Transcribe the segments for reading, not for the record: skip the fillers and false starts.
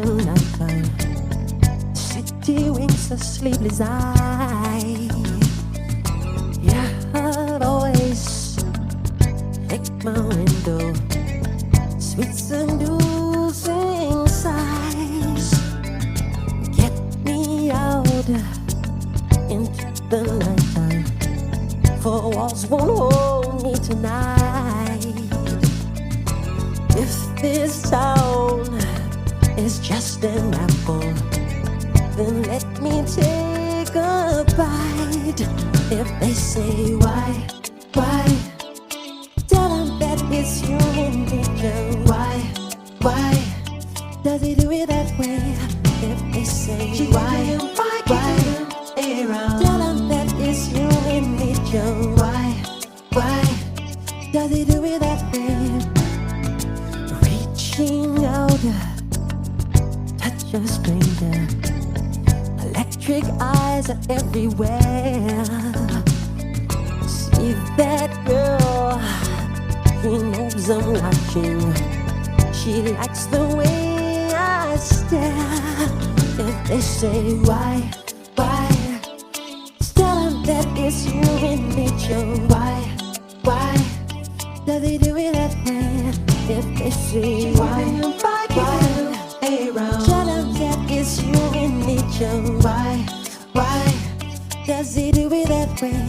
the nighttime, city winks a sleepless eye. Yeah, I'd always take my window, sweet seducing sighs, get me out into the nighttime, for walls won't hold me tonight. If this town is just an apple, then let me take a bite. If they say why, tell them that it's human nature. Why does he do it that way? If they say why, tell them that it's human nature. Why does he do it that way? Reaching out, touch a stranger, electric eyes are everywhere. See that girl, he knows I'm watching. She likes the way I stare. If they say why, tell them that it's human nature. Why does he do it that way? If they say why, tell them that it's human nature. Why does he do it that way?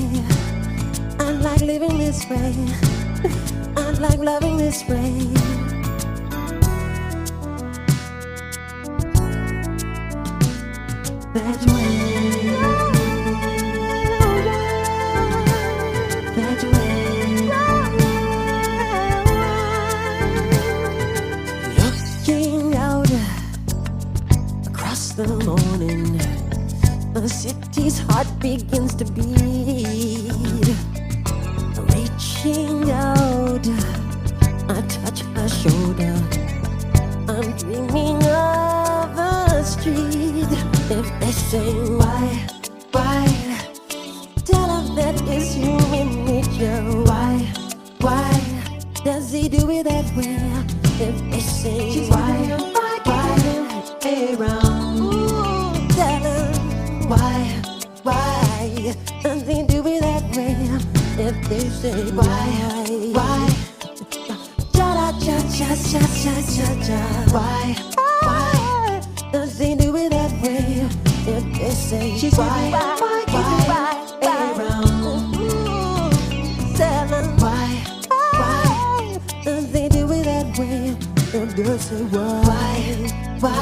I like living this way, I like loving this way. That way, that way. Looking out across the morning, the city's heart begins to beat. Reaching out, I touch her shoulder, I'm dreaming of a street. If they say why, tell them that it's human nature. Why does he do it that way? If they say why, tell them why does he do it that way? If they say why, why does he do it that way? If they say why, tell them why does he do it that way? If they say why,